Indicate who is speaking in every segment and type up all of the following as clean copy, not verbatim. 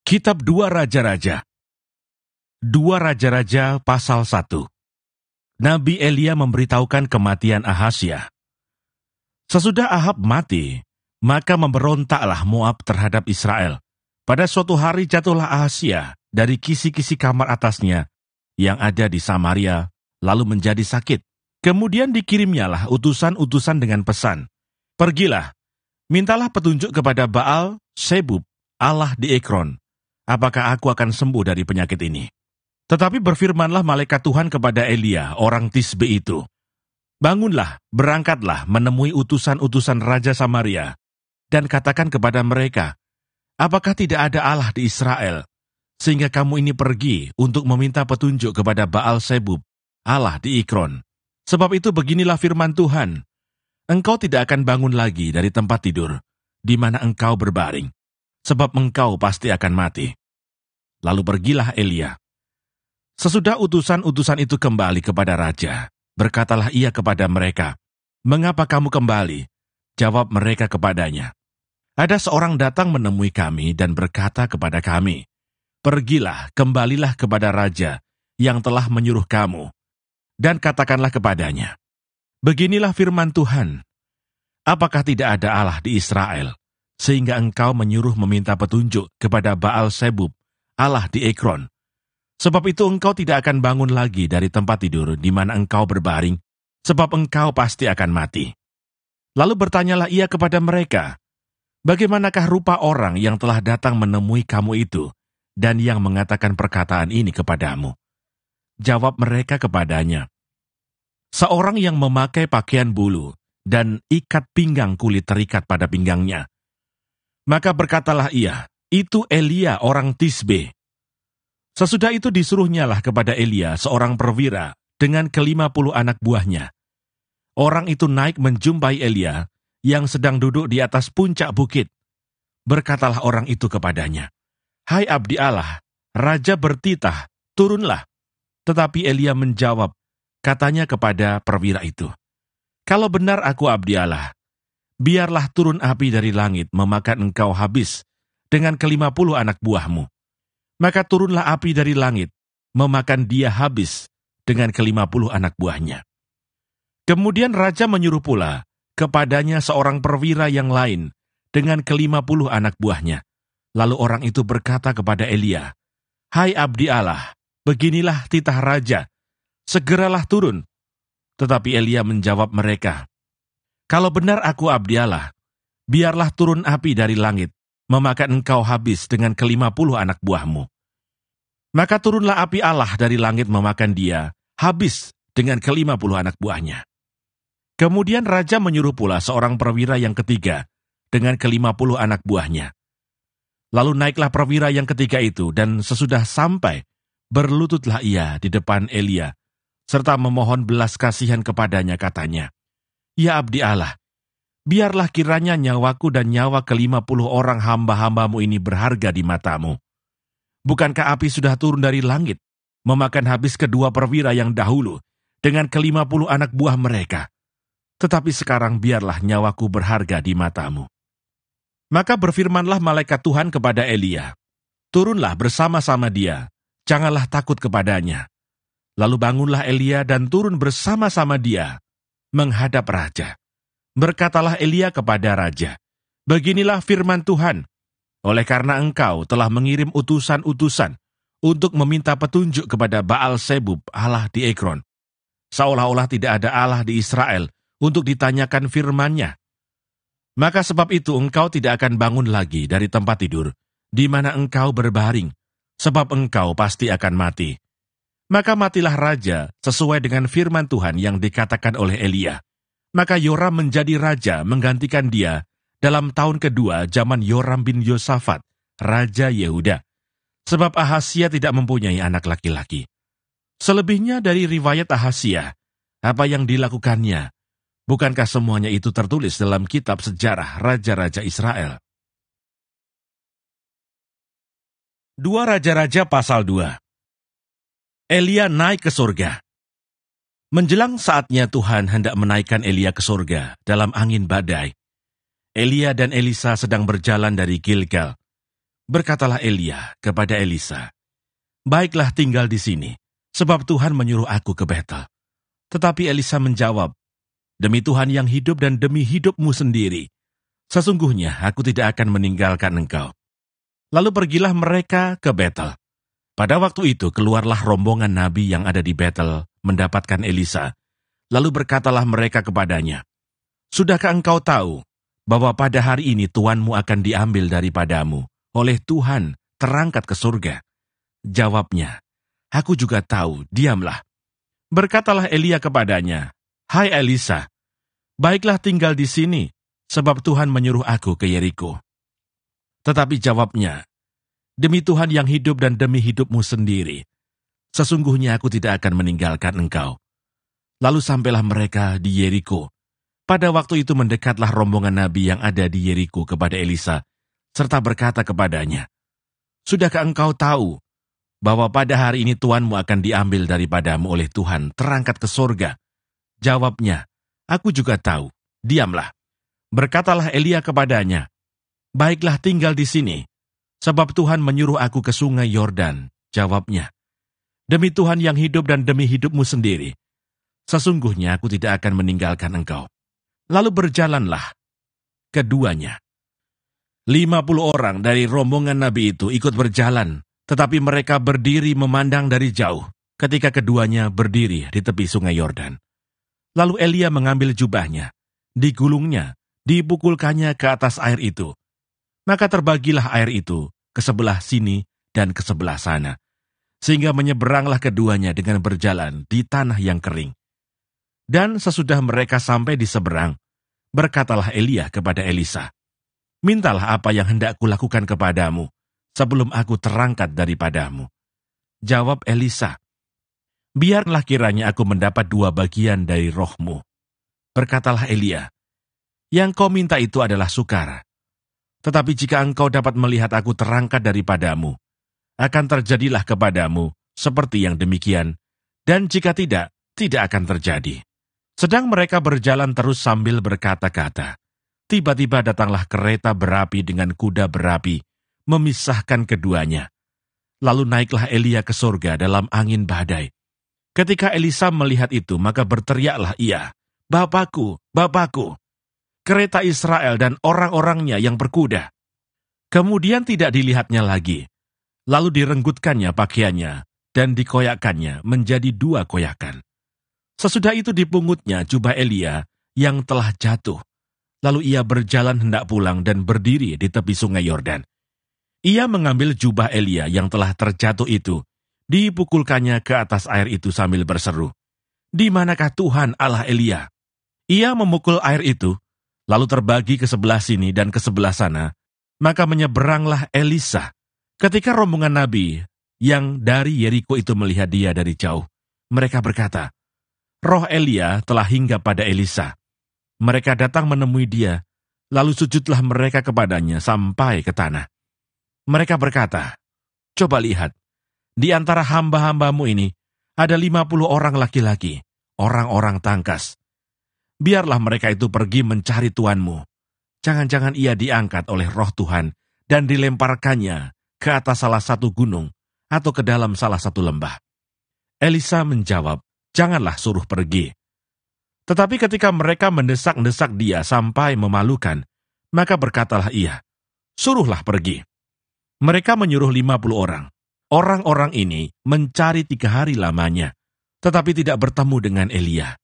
Speaker 1: Kitab Dua Raja-Raja. Dua Raja-Raja pasal 1. Nabi Elia memberitahukan kematian Ahazia. Sesudah Ahab mati, maka memberontaklah Moab terhadap Israel. Pada suatu hari jatuhlah Ahazia dari kisi-kisi kamar atasnya yang ada di Samaria, lalu menjadi sakit. Kemudian dikirimnyalah utusan-utusan dengan pesan, "Pergilah, mintalah petunjuk kepada Baal Sebub, Allah di Ekron. Apakah aku akan sembuh dari penyakit ini?" Tetapi berfirmanlah malaikat Tuhan kepada Elia, orang Tisbe itu, "Bangunlah, berangkatlah menemui utusan-utusan Raja Samaria, dan katakan kepada mereka, apakah tidak ada Allah di Israel, sehingga kamu ini pergi untuk meminta petunjuk kepada Baal Sebub, Allah di Ekron. Sebab itu beginilah firman Tuhan, engkau tidak akan bangun lagi dari tempat tidur, di mana engkau berbaring, sebab engkau pasti akan mati." Lalu pergilah Elia. Sesudah utusan-utusan itu kembali kepada raja, berkatalah ia kepada mereka, "Mengapa kamu kembali?" Jawab mereka kepadanya, "Ada seorang datang menemui kami dan berkata kepada kami, 'Pergilah, kembalilah kepada raja yang telah menyuruh kamu, dan katakanlah kepadanya, beginilah firman Tuhan, apakah tidak ada Allah di Israel, sehingga engkau menyuruh meminta petunjuk kepada Baal Sebub, Allah di Ekron. Sebab itu engkau tidak akan bangun lagi dari tempat tidur di mana engkau berbaring, sebab engkau pasti akan mati.' Lalu bertanyalah ia kepada mereka, 'Bagaimanakah rupa orang yang telah datang menemui kamu itu, dan yang mengatakan perkataan ini kepadamu?' Jawab mereka kepadanya, 'Seorang yang memakai pakaian bulu, dan ikat pinggang kulit terikat pada pinggangnya.' Maka berkatalah ia, 'Itu Elia orang Tisbe.' Sesudah itu disuruhnyalah kepada Elia seorang perwira dengan ke-50 anak buahnya. Orang itu naik menjumpai Elia yang sedang duduk di atas puncak bukit. Berkatalah orang itu kepadanya, 'Hai abdi Allah, raja bertitah, turunlah.' Tetapi Elia menjawab, katanya kepada perwira itu, 'Kalau benar aku abdi Allah, biarlah turun api dari langit memakan engkau habis dengan ke-50 anak buahmu.' Maka turunlah api dari langit, memakan dia habis dengan ke-50 anak buahnya. Kemudian raja menyuruh pula kepadanya seorang perwira yang lain dengan ke-50 anak buahnya. Lalu orang itu berkata kepada Elia, 'Hai abdi Allah, beginilah titah raja, segeralah turun.' Tetapi Elia menjawab mereka, 'Kalau benar aku abdi Allah, biarlah turun api dari langit, memakan engkau habis dengan ke-50 anak buahmu.' Maka turunlah api Allah dari langit memakan dia habis dengan ke-50 anak buahnya. Kemudian raja menyuruh pula seorang perwira yang ketiga dengan ke-50 anak buahnya. Lalu naiklah perwira yang ketiga itu, dan sesudah sampai, berlututlah ia di depan Elia, serta memohon belas kasihan kepadanya, katanya, 'Ya abdi Allah, biarlah kiranya nyawaku dan nyawa ke-50 orang hamba-hambamu ini berharga di matamu. Bukankah api sudah turun dari langit, memakan habis kedua perwira yang dahulu dengan ke-50 anak buah mereka? Tetapi sekarang biarlah nyawaku berharga di matamu.' Maka berfirmanlah malaikat Tuhan kepada Elia, 'Turunlah bersama-sama dia, janganlah takut kepadanya.' Lalu bangunlah Elia dan turun bersama-sama dia, menghadap raja. Berkatalah Elia kepada raja, 'Beginilah firman Tuhan, oleh karena engkau telah mengirim utusan-utusan untuk meminta petunjuk kepada Baal Sebub, Allah di Ekron, seolah-olah tidak ada Allah di Israel untuk ditanyakan firman-Nya. Maka sebab itu engkau tidak akan bangun lagi dari tempat tidur, di mana engkau berbaring, sebab engkau pasti akan mati.' Maka matilah raja sesuai dengan firman Tuhan yang dikatakan oleh Elia. Maka Yoram menjadi raja menggantikan dia dalam tahun kedua zaman Yoram bin Yosafat, Raja Yehuda. Sebab Ahazia tidak mempunyai anak laki-laki. Selebihnya dari riwayat Ahazia, apa yang dilakukannya, bukankah semuanya itu tertulis dalam kitab sejarah Raja-Raja Israel?" Dua Raja-Raja pasal 2. Elia naik ke surga. Menjelang saatnya Tuhan hendak menaikkan Elia ke surga dalam angin badai, Elia dan Elisa sedang berjalan dari Gilgal. Berkatalah Elia kepada Elisa, "Baiklah tinggal di sini, sebab Tuhan menyuruh aku ke Betel." Tetapi Elisa menjawab, "Demi Tuhan yang hidup dan demi hidupmu sendiri, sesungguhnya aku tidak akan meninggalkan engkau." Lalu pergilah mereka ke Betel. Pada waktu itu keluarlah rombongan nabi yang ada di Betel mendapatkan Elisa. Lalu berkatalah mereka kepadanya, "Sudahkah engkau tahu bahwa pada hari ini tuanmu akan diambil daripadamu oleh Tuhan terangkat ke surga?" Jawabnya, "Aku juga tahu, diamlah." Berkatalah Elia kepadanya, "Hai Elisa, baiklah tinggal di sini, sebab Tuhan menyuruh aku ke Yeriko." Tetapi jawabnya, "Demi Tuhan yang hidup dan demi hidupmu sendiri, sesungguhnya aku tidak akan meninggalkan engkau." Lalu sampailah mereka di Yeriko. Pada waktu itu mendekatlah rombongan nabi yang ada di Yeriko kepada Elisa, serta berkata kepadanya, "Sudahkah engkau tahu bahwa pada hari ini tuanmu akan diambil daripadamu oleh Tuhan terangkat ke surga?" Jawabnya, "Aku juga tahu, diamlah." Berkatalah Elia kepadanya, "Baiklah tinggal di sini, sebab Tuhan menyuruh aku ke sungai Yordan." Jawabnya, "Demi Tuhan yang hidup dan demi hidupmu sendiri, sesungguhnya aku tidak akan meninggalkan engkau." Lalu berjalanlah keduanya. 50 orang dari rombongan nabi itu ikut berjalan, tetapi mereka berdiri memandang dari jauh ketika keduanya berdiri di tepi sungai Yordan. Lalu Elia mengambil jubahnya, digulungnya, dipukulkannya ke atas air itu. Maka terbagilah air itu ke sebelah sini dan ke sebelah sana, sehingga menyeberanglah keduanya dengan berjalan di tanah yang kering. Dan sesudah mereka sampai di seberang, berkatalah Elia kepada Elisa, "Mintalah apa yang hendak kulakukan kepadamu, sebelum aku terangkat daripadamu." Jawab Elisa, "Biarlah kiranya aku mendapat 2 bagian dari rohmu." Berkatalah Elia, "Yang kau minta itu adalah sukar. Tetapi jika engkau dapat melihat aku terangkat daripadamu, akan terjadilah kepadamu seperti yang demikian, dan jika tidak, tidak akan terjadi." Sedang mereka berjalan terus sambil berkata-kata, tiba-tiba datanglah kereta berapi dengan kuda berapi, memisahkan keduanya. Lalu naiklah Elia ke surga dalam angin badai. Ketika Elisa melihat itu, maka berteriaklah ia, "Bapakku, Bapakku, kereta Israel dan orang-orangnya yang berkuda." Kemudian tidak dilihatnya lagi, lalu direnggutkannya pakaiannya dan dikoyakkannya menjadi 2 koyakan. Sesudah itu dipungutnya jubah Elia yang telah jatuh. Lalu ia berjalan hendak pulang dan berdiri di tepi sungai Yordan. Ia mengambil jubah Elia yang telah terjatuh itu, dipukulkannya ke atas air itu sambil berseru, "Di manakah Tuhan Allah Elia?" Ia memukul air itu, lalu terbagi ke sebelah sini dan ke sebelah sana, maka menyeberanglah Elisa. Ketika rombongan nabi yang dari Yeriko itu melihat dia dari jauh, mereka berkata, "Roh Elia telah hinggap pada Elisa." Mereka datang menemui dia, lalu sujudlah mereka kepadanya sampai ke tanah. Mereka berkata, "Coba lihat, di antara hamba-hambamu ini ada 50 orang laki-laki, orang-orang tangkas. Biarlah mereka itu pergi mencari tuanmu. Jangan-jangan ia diangkat oleh roh Tuhan dan dilemparkannya ke atas salah satu gunung atau ke dalam salah satu lembah." Elisa menjawab, "Janganlah suruh pergi." Tetapi ketika mereka mendesak-desak dia sampai memalukan, maka berkatalah ia, "Suruhlah pergi." Mereka menyuruh 50 orang. Orang-orang ini mencari 3 hari lamanya, tetapi tidak bertemu dengan Elia.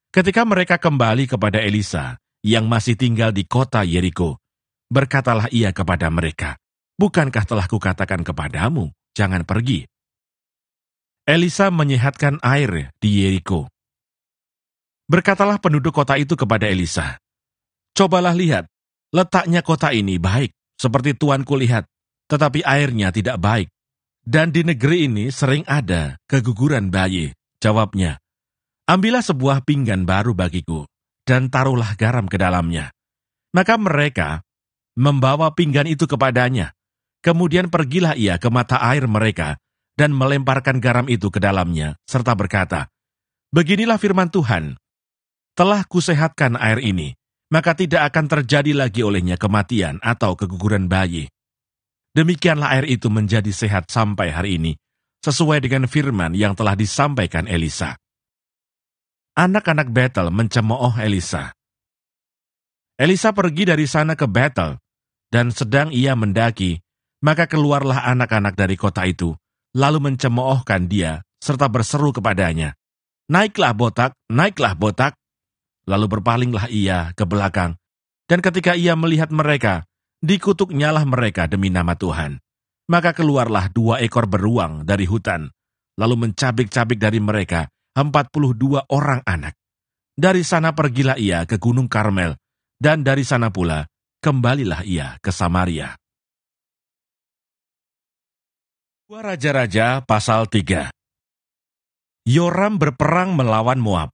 Speaker 1: Ketika mereka kembali kepada Elisa, yang masih tinggal di kota Yeriko, berkatalah ia kepada mereka, "Bukankah telah kukatakan kepadamu, jangan pergi?" Elisa menyehatkan air di Yeriko. Berkatalah penduduk kota itu kepada Elisa, "Cobalah lihat, letaknya kota ini baik, seperti tuanku lihat, tetapi airnya tidak baik. Dan di negeri ini sering ada keguguran bayi." Jawabnya, "Ambillah sebuah pinggan baru bagiku, dan taruhlah garam ke dalamnya." Maka mereka membawa pinggan itu kepadanya. Kemudian pergilah ia ke mata air mereka, dan melemparkan garam itu ke dalamnya, serta berkata, "Beginilah firman Tuhan, telah kusehatkan air ini, maka tidak akan terjadi lagi olehnya kematian atau keguguran bayi." Demikianlah air itu menjadi sehat sampai hari ini, sesuai dengan firman yang telah disampaikan Elisa. Anak-anak Betel mencemooh Elisa. Elisa pergi dari sana ke Betel, dan sedang ia mendaki, maka keluarlah anak-anak dari kota itu, lalu mencemoohkan dia, serta berseru kepadanya, naiklah botak, lalu berpalinglah ia ke belakang, dan ketika ia melihat mereka, dikutuknyalah mereka demi nama Tuhan. Maka keluarlah 2 ekor beruang dari hutan, lalu mencabik-cabik dari mereka 42 orang anak. Dari sana pergilah ia ke Gunung Karmel, dan dari sana pula kembalilah ia ke Samaria. 2 Raja-Raja pasal 3. Yoram berperang melawan Moab.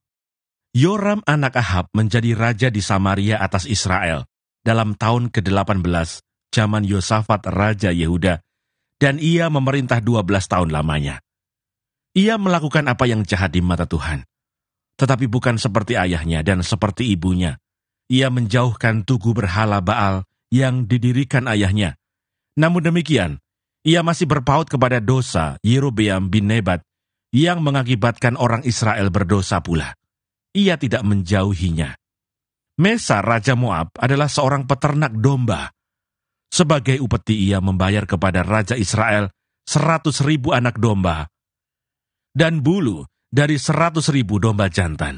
Speaker 1: Yoram anak Ahab menjadi raja di Samaria atas Israel dalam tahun ke-18 zaman Yosafat Raja Yehuda, dan ia memerintah 12 tahun lamanya. Ia melakukan apa yang jahat di mata Tuhan, tetapi bukan seperti ayahnya dan seperti ibunya. Ia menjauhkan tugu berhala Baal yang didirikan ayahnya. Namun demikian, ia masih berpaut kepada dosa Yerobeam bin Nebat yang mengakibatkan orang Israel berdosa pula. Ia tidak menjauhinya. Mesa Raja Moab adalah seorang peternak domba. Sebagai upeti ia membayar kepada Raja Israel 100.000 anak domba dan bulu dari 100.000 domba jantan.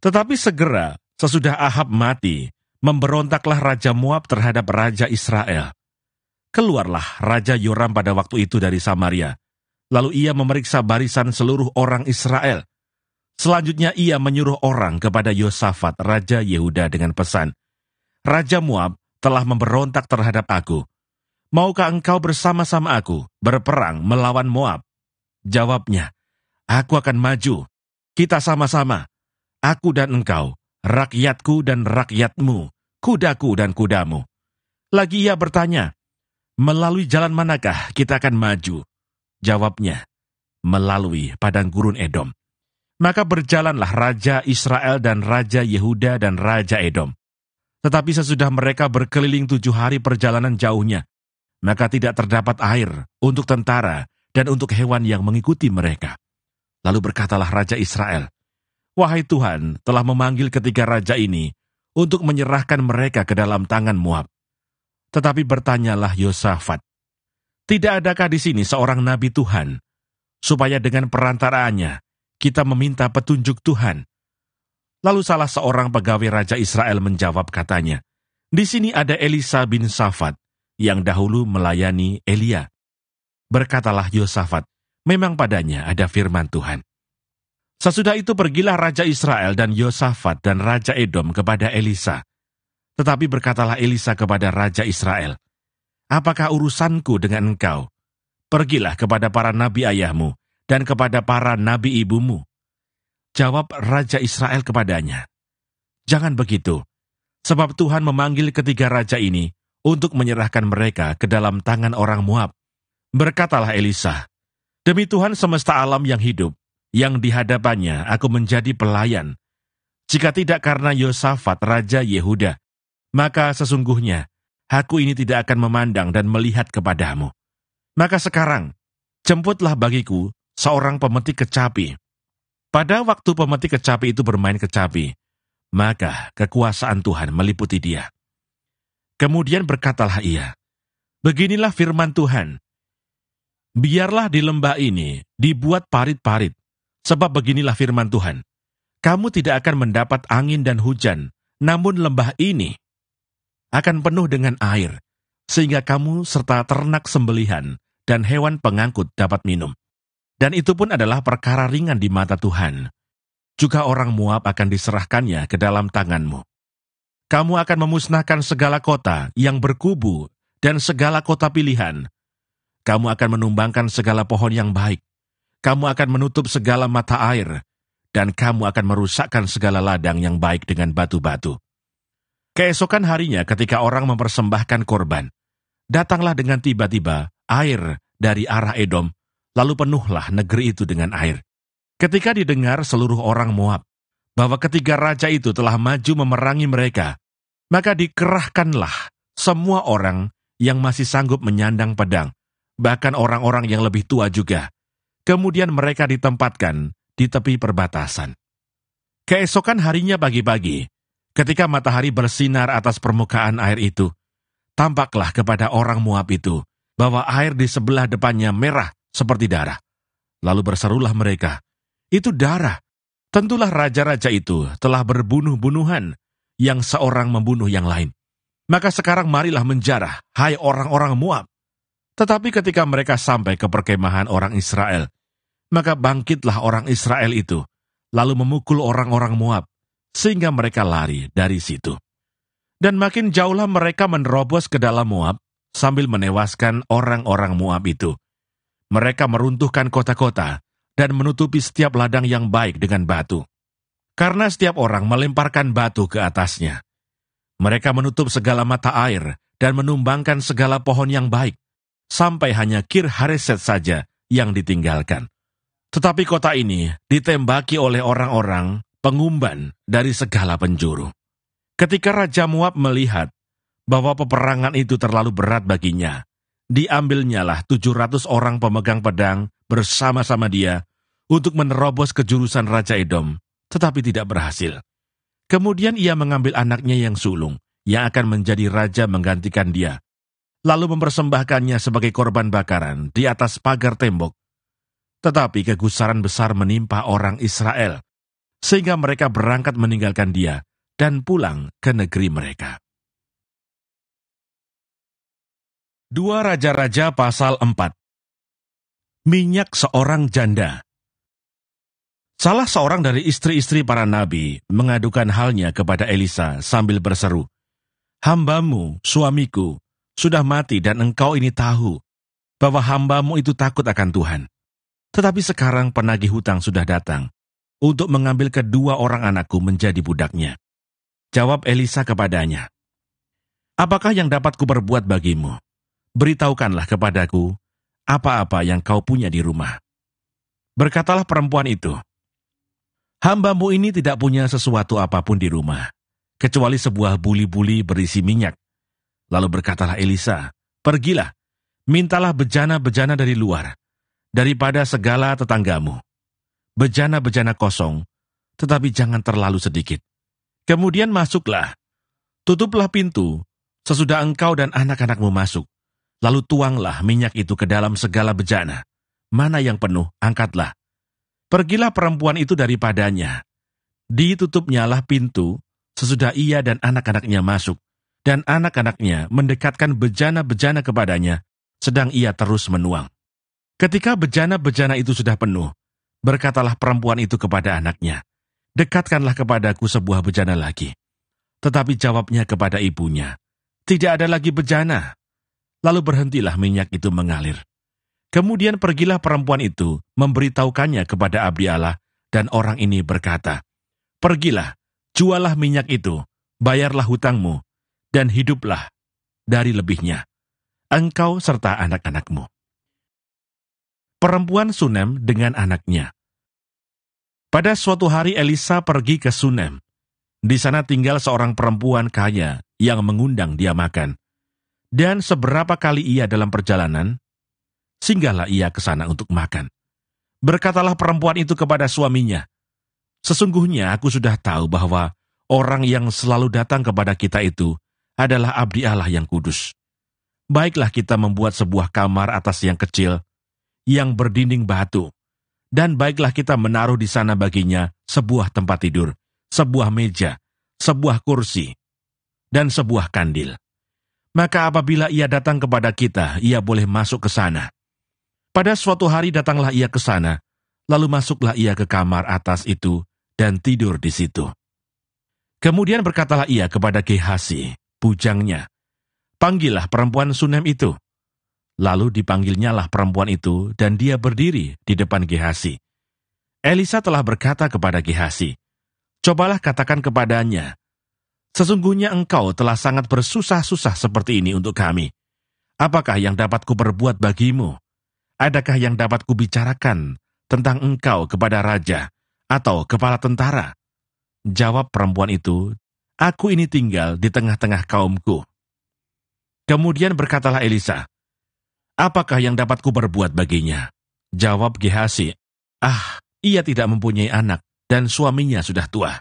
Speaker 1: Tetapi segera sesudah Ahab mati, memberontaklah Raja Moab terhadap Raja Israel. Keluarlah Raja Yoram pada waktu itu dari Samaria. Lalu ia memeriksa barisan seluruh orang Israel. Selanjutnya ia menyuruh orang kepada Yosafat, Raja Yehuda dengan pesan, Raja Moab telah memberontak terhadap aku. Maukah engkau bersama-sama aku berperang melawan Moab? Jawabnya, aku akan maju. Kita sama-sama, aku dan engkau, rakyatku dan rakyatmu, kudaku dan kudamu. Lagi ia bertanya, melalui jalan manakah kita akan maju? Jawabnya, melalui padang gurun Edom. Maka berjalanlah Raja Israel dan Raja Yehuda dan Raja Edom. Tetapi sesudah mereka berkeliling 7 hari perjalanan jauhnya, maka tidak terdapat air untuk tentara dan untuk hewan yang mengikuti mereka. Lalu berkatalah Raja Israel, wahai Tuhan telah memanggil ketiga raja ini untuk menyerahkan mereka ke dalam tangan Moab. Tetapi bertanyalah Yosafat, tidak adakah di sini seorang nabi Tuhan, supaya dengan perantaraannya kita meminta petunjuk Tuhan? Lalu salah seorang pegawai Raja Israel menjawab katanya, di sini ada Elisa bin Safat, yang dahulu melayani Elia. Berkatalah Yosafat, memang padanya ada firman Tuhan. Sesudah itu pergilah Raja Israel dan Yosafat dan Raja Edom kepada Elisa. Tetapi berkatalah Elisa kepada Raja Israel, apakah urusanku dengan engkau? Pergilah kepada para nabi ayahmu dan kepada para nabi ibumu. Jawab Raja Israel kepadanya, jangan begitu, sebab Tuhan memanggil ketiga raja ini untuk menyerahkan mereka ke dalam tangan orang Moab. Berkatalah Elisa, demi Tuhan semesta alam yang hidup, yang di hadapannya aku menjadi pelayan. Jika tidak karena Yosafat Raja Yehuda, maka sesungguhnya aku ini tidak akan memandang dan melihat kepadamu. Maka sekarang, jemputlah bagiku seorang pemetik kecapi. Pada waktu pemetik kecapi itu bermain kecapi, maka kekuasaan Tuhan meliputi dia. Kemudian berkatalah ia, beginilah firman Tuhan, biarlah di lembah ini dibuat parit-parit, sebab beginilah firman Tuhan, kamu tidak akan mendapat angin dan hujan, namun lembah ini akan penuh dengan air, sehingga kamu serta ternak sembelihan dan hewan pengangkut dapat minum. Dan itu pun adalah perkara ringan di mata Tuhan. Juga orang Moab akan diserahkannya ke dalam tanganmu. Kamu akan memusnahkan segala kota yang berkubu dan segala kota pilihan. Kamu akan menumbangkan segala pohon yang baik. Kamu akan menutup segala mata air, dan kamu akan merusakkan segala ladang yang baik dengan batu-batu. Keesokan harinya ketika orang mempersembahkan korban, datanglah dengan tiba-tiba air dari arah Edom, lalu penuhlah negeri itu dengan air. Ketika didengar seluruh orang Moab bahwa ketiga raja itu telah maju memerangi mereka, maka dikerahkanlah semua orang yang masih sanggup menyandang pedang, bahkan orang-orang yang lebih tua juga. Kemudian mereka ditempatkan di tepi perbatasan. Keesokan harinya pagi-pagi, ketika matahari bersinar atas permukaan air itu, tampaklah kepada orang Moab itu bahwa air di sebelah depannya merah seperti darah. Lalu berserulah mereka, "Itu darah! Tentulah raja-raja itu telah berbunuh-bunuhan, yang seorang membunuh yang lain. Maka sekarang marilah menjarah, hai orang-orang Moab." Tetapi ketika mereka sampai ke perkemahan orang Israel, maka bangkitlah orang Israel itu, lalu memukul orang-orang Moab, sehingga mereka lari dari situ. Dan makin jauhlah mereka menerobos ke dalam Moab, sambil menewaskan orang-orang Moab itu. Mereka meruntuhkan kota-kota, dan menutupi setiap ladang yang baik dengan batu. Karena setiap orang melemparkan batu ke atasnya. Mereka menutup segala mata air, dan menumbangkan segala pohon yang baik, sampai hanya Kir Hareset saja yang ditinggalkan. Tetapi kota ini ditembaki oleh orang-orang pengumban dari segala penjuru. Ketika Raja Moab melihat bahwa peperangan itu terlalu berat baginya, diambilnyalah 700 orang pemegang pedang bersama-sama dia untuk menerobos ke jurusan Raja Edom, tetapi tidak berhasil. Kemudian ia mengambil anaknya yang sulung, yang akan menjadi raja menggantikan dia, lalu mempersembahkannya sebagai korban bakaran di atas pagar tembok. Tetapi kegusaran besar menimpa orang Israel, sehingga mereka berangkat meninggalkan dia dan pulang ke negeri mereka. 2 Raja-Raja pasal 4. Minyak seorang janda. Salah seorang dari istri-istri para nabi mengadukan halnya kepada Elisa sambil berseru, "Hambamu, suamiku, sudah mati dan engkau ini tahu bahwa hambamu itu takut akan Tuhan. Tetapi sekarang penagih hutang sudah datang untuk mengambil kedua orang anakku menjadi budaknya." Jawab Elisa kepadanya, "Apakah yang dapat kuperbuat bagimu? Beritahukanlah kepadaku apa-apa yang kau punya di rumah." Berkatalah perempuan itu, "Hambamu ini tidak punya sesuatu apapun di rumah, kecuali sebuah buli-buli berisi minyak." Lalu berkatalah Elisa, "Pergilah, mintalah bejana-bejana dari luar, daripada segala tetanggamu. Bejana-bejana kosong, tetapi jangan terlalu sedikit. Kemudian masuklah, tutuplah pintu, sesudah engkau dan anak-anakmu masuk. Lalu tuanglah minyak itu ke dalam segala bejana. Mana yang penuh, angkatlah." Pergilah perempuan itu daripadanya. Ditutupnyalah pintu, sesudah ia dan anak-anaknya masuk, dan anak-anaknya mendekatkan bejana-bejana kepadanya, sedang ia terus menuang. Ketika bejana-bejana itu sudah penuh, berkatalah perempuan itu kepada anaknya, "Dekatkanlah kepadaku sebuah bejana lagi." Tetapi jawabnya kepada ibunya, "Tidak ada lagi bejana." Lalu berhentilah minyak itu mengalir. Kemudian pergilah perempuan itu memberitahukannya kepada abdi Allah, dan orang ini berkata, "Pergilah, jualah minyak itu, bayarlah hutangmu, dan hiduplah dari lebihnya, engkau serta anak-anakmu." Perempuan Sunem dengan anaknya. Pada suatu hari Elisa pergi ke Sunem. Di sana tinggal seorang perempuan kaya yang mengundang dia makan. Dan seberapa kali ia dalam perjalanan, singgahlah ia ke sana untuk makan. Berkatalah perempuan itu kepada suaminya, "Sesungguhnya aku sudah tahu bahwa orang yang selalu datang kepada kita itu adalah abdi Allah yang kudus. Baiklah kita membuat sebuah kamar atas yang kecil, yang berdinding batu, dan baiklah kita menaruh di sana baginya sebuah tempat tidur, sebuah meja, sebuah kursi, dan sebuah kandil. Maka apabila ia datang kepada kita, ia boleh masuk ke sana." Pada suatu hari datanglah ia ke sana, lalu masuklah ia ke kamar atas itu dan tidur di situ. Kemudian berkatalah ia kepada Gehasi, bujangnya, "Panggillah perempuan Sunem itu." Lalu dipanggilnyalah perempuan itu, dan dia berdiri di depan Gehasi. Elisa telah berkata kepada Gehasi, "Cobalah katakan kepadanya, sesungguhnya engkau telah sangat bersusah-susah seperti ini untuk kami. Apakah yang dapat kuperbuat bagimu? Adakah yang dapat kubicarakan tentang engkau kepada raja atau kepala tentara?" Jawab perempuan itu, "Aku ini tinggal di tengah-tengah kaumku." Kemudian berkatalah Elisa, "Apakah yang dapat kuperbuat baginya?" Jawab Gehazi, ia tidak mempunyai anak, dan suaminya sudah tua."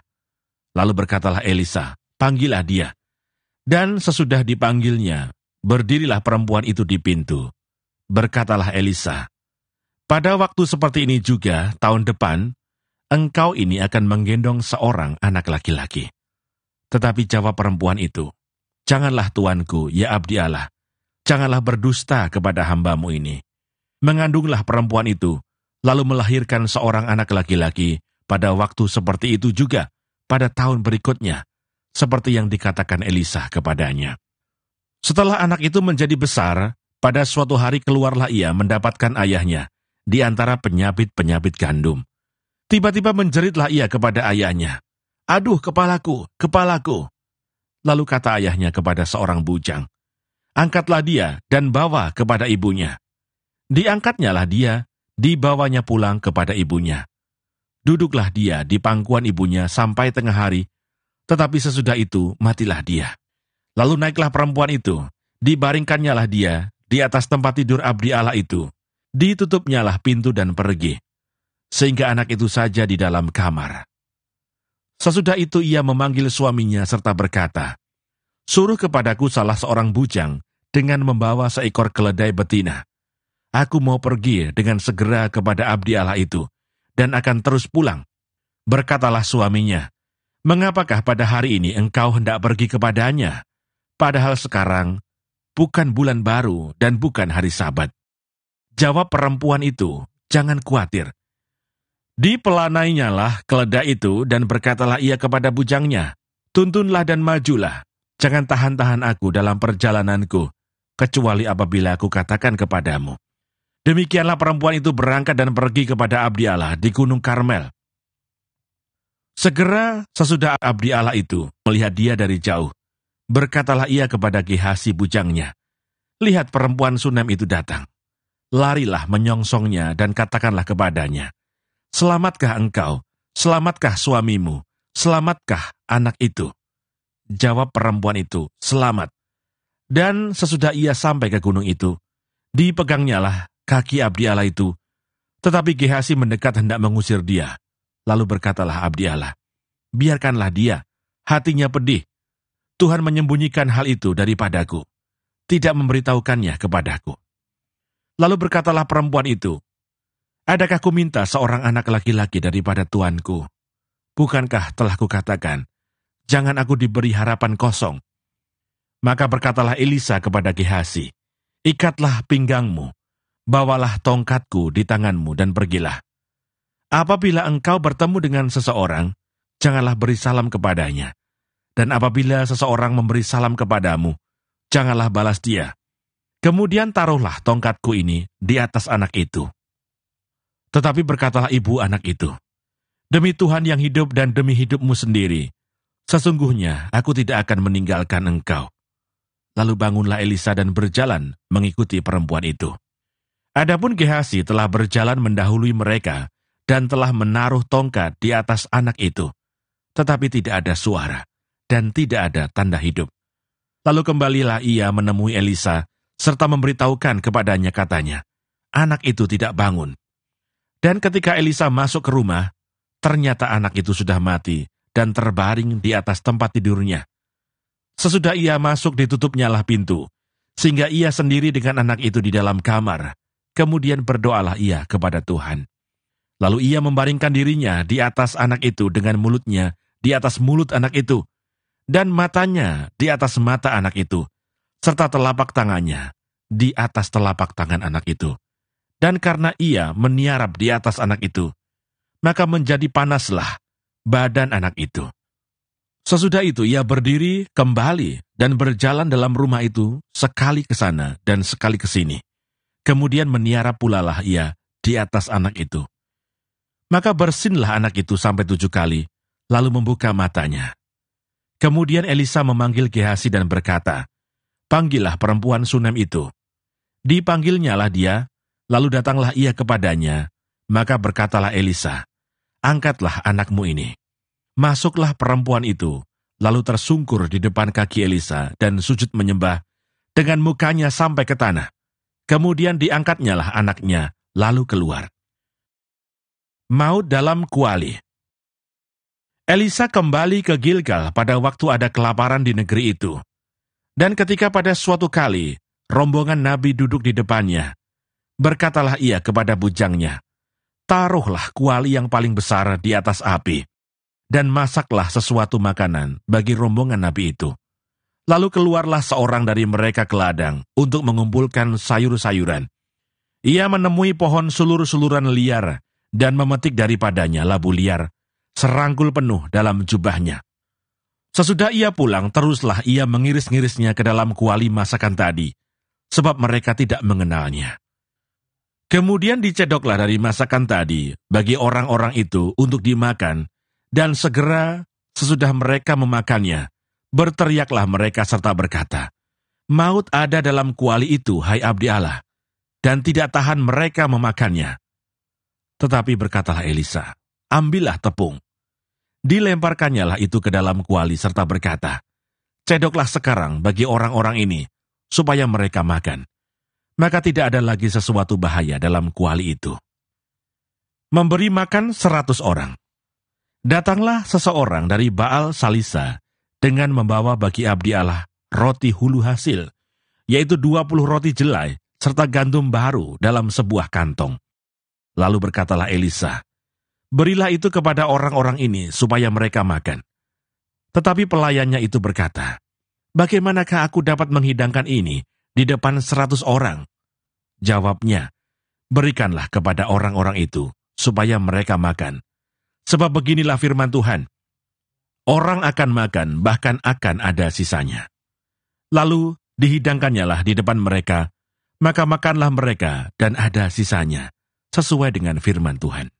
Speaker 1: Lalu berkatalah Elisa, "Panggillah dia." Dan sesudah dipanggilnya, berdirilah perempuan itu di pintu. Berkatalah Elisa, "Pada waktu seperti ini juga, tahun depan, engkau ini akan menggendong seorang anak laki-laki." Tetapi jawab perempuan itu, "Janganlah tuanku, ya abdi Allah, janganlah berdusta kepada hambamu ini." Mengandunglah perempuan itu, lalu melahirkan seorang anak laki-laki pada waktu seperti itu juga, pada tahun berikutnya, seperti yang dikatakan Elisa kepadanya. Setelah anak itu menjadi besar, pada suatu hari keluarlah ia mendapatkan ayahnya di antara penyabit-penyabit gandum. Tiba-tiba menjeritlah ia kepada ayahnya, "Aduh, kepalaku, kepalaku!" Lalu kata ayahnya kepada seorang bujang, "Angkatlah dia dan bawa kepada ibunya." Diangkatnyalah dia, dibawanya pulang kepada ibunya. Duduklah dia di pangkuan ibunya sampai tengah hari, tetapi sesudah itu matilah dia. Lalu naiklah perempuan itu, dibaringkannyalah dia di atas tempat tidur abdi Allah itu, ditutupnyalah pintu dan pergi, sehingga anak itu saja di dalam kamar. Sesudah itu ia memanggil suaminya serta berkata, "Suruh kepadaku salah seorang bujang dengan membawa seekor keledai betina. Aku mau pergi dengan segera kepada abdi Allah itu, dan akan terus pulang." Berkatalah suaminya, "Mengapakah pada hari ini engkau hendak pergi kepadanya? Padahal sekarang bukan bulan baru dan bukan hari Sabat." Jawab perempuan itu, "Jangan khawatir." Dipelanainyalah keledai itu dan berkatalah ia kepada bujangnya, "Tuntunlah dan majulah, jangan tahan-tahan aku dalam perjalananku, kecuali apabila aku katakan kepadamu." Demikianlah perempuan itu berangkat dan pergi kepada abdi Allah di Gunung Karmel. Segera sesudah abdi Allah itu melihat dia dari jauh, berkatalah ia kepada Gehazi bujangnya, "Lihat perempuan Sunem itu datang." Larilah menyongsongnya dan katakanlah kepadanya, "Selamatkah engkau? Selamatkah suamimu? Selamatkah anak itu?" Jawab perempuan itu, "Selamat." Dan sesudah ia sampai ke gunung itu, dipegangnyalah kaki abdi Allah itu, tetapi Gehazi mendekat hendak mengusir dia. Lalu berkatalah abdi Allah, "Biarkanlah dia, hatinya pedih. Tuhan menyembunyikan hal itu daripadaku, tidak memberitahukannya kepadaku." Lalu berkatalah perempuan itu, "Adakah ku minta seorang anak laki-laki daripada tuanku? Bukankah telah kukatakan, jangan aku diberi harapan kosong?" Maka berkatalah Elisa kepada Gehazi, "Ikatlah pinggangmu, bawalah tongkatku di tanganmu dan pergilah. Apabila engkau bertemu dengan seseorang, janganlah beri salam kepadanya. Dan apabila seseorang memberi salam kepadamu, janganlah balas dia. Kemudian taruhlah tongkatku ini di atas anak itu." Tetapi berkatalah ibu anak itu, "Demi Tuhan yang hidup dan demi hidupmu sendiri, sesungguhnya aku tidak akan meninggalkan engkau." Lalu bangunlah Elisa dan berjalan mengikuti perempuan itu. Adapun Gehazi telah berjalan mendahului mereka dan telah menaruh tongkat di atas anak itu, tetapi tidak ada suara dan tidak ada tanda hidup. Lalu kembalilah ia menemui Elisa serta memberitahukan kepadanya, katanya, "Anak itu tidak bangun." Dan ketika Elisa masuk ke rumah, ternyata anak itu sudah mati dan terbaring di atas tempat tidurnya. Sesudah ia masuk ditutupnyalah pintu, sehingga ia sendiri dengan anak itu di dalam kamar. Kemudian berdoalah ia kepada Tuhan. Lalu ia membaringkan dirinya di atas anak itu dengan mulutnya di atas mulut anak itu, dan matanya di atas mata anak itu, serta telapak tangannya di atas telapak tangan anak itu. Dan karena ia meniarap di atas anak itu, maka menjadi panaslah badan anak itu. Sesudah itu ia berdiri kembali dan berjalan dalam rumah itu sekali ke sana dan sekali ke sini. Kemudian meniarap pulalah ia di atas anak itu. Maka bersinlah anak itu sampai 7 kali, lalu membuka matanya. Kemudian Elisa memanggil Gehazi dan berkata, "Panggillah perempuan Sunem itu." Dipanggilnyalah dia, lalu datanglah ia kepadanya. Maka berkatalah Elisa, "Angkatlah anakmu ini." Masuklah perempuan itu, lalu tersungkur di depan kaki Elisa dan sujud menyembah, dengan mukanya sampai ke tanah. Kemudian diangkatnyalah anaknya, lalu keluar. Maut dalam kuali. Elisa kembali ke Gilgal pada waktu ada kelaparan di negeri itu. Dan ketika pada suatu kali, rombongan nabi duduk di depannya, berkatalah ia kepada bujangnya, "Taruhlah kuali yang paling besar di atas api, dan masaklah sesuatu makanan bagi rombongan nabi itu." Lalu keluarlah seorang dari mereka ke ladang untuk mengumpulkan sayur-sayuran. Ia menemui pohon sulur-suluran liar dan memetik daripadanya labu liar, serangkul penuh dalam jubahnya. Sesudah ia pulang, teruslah ia mengiris-ngirisnya ke dalam kuali masakan tadi, sebab mereka tidak mengenalnya. Kemudian dicedoklah dari masakan tadi bagi orang-orang itu untuk dimakan, dan segera sesudah mereka memakannya, berteriaklah mereka serta berkata, "Maut ada dalam kuali itu, hai abdi Allah," dan tidak tahan mereka memakannya. Tetapi berkatalah Elisa, "Ambillah tepung." Dilemparkannyalah itu ke dalam kuali serta berkata, "Cedoklah sekarang bagi orang-orang ini, supaya mereka makan." Maka tidak ada lagi sesuatu bahaya dalam kuali itu. Memberi makan 100 orang. Datanglah seseorang dari Baal Salisa, dengan membawa bagi abdi Allah roti hulu hasil, yaitu 20 roti jelai, serta gandum baru dalam sebuah kantong. Lalu berkatalah Elisa, "Berilah itu kepada orang-orang ini, supaya mereka makan." Tetapi pelayannya itu berkata, "Bagaimanakah aku dapat menghidangkan ini di depan 100 orang? Jawabnya, "Berikanlah kepada orang-orang itu, supaya mereka makan. Sebab beginilah firman Tuhan, orang akan makan, bahkan akan ada sisanya." Lalu dihidangkannyalah di depan mereka, maka makanlah mereka dan ada sisanya, sesuai dengan firman Tuhan.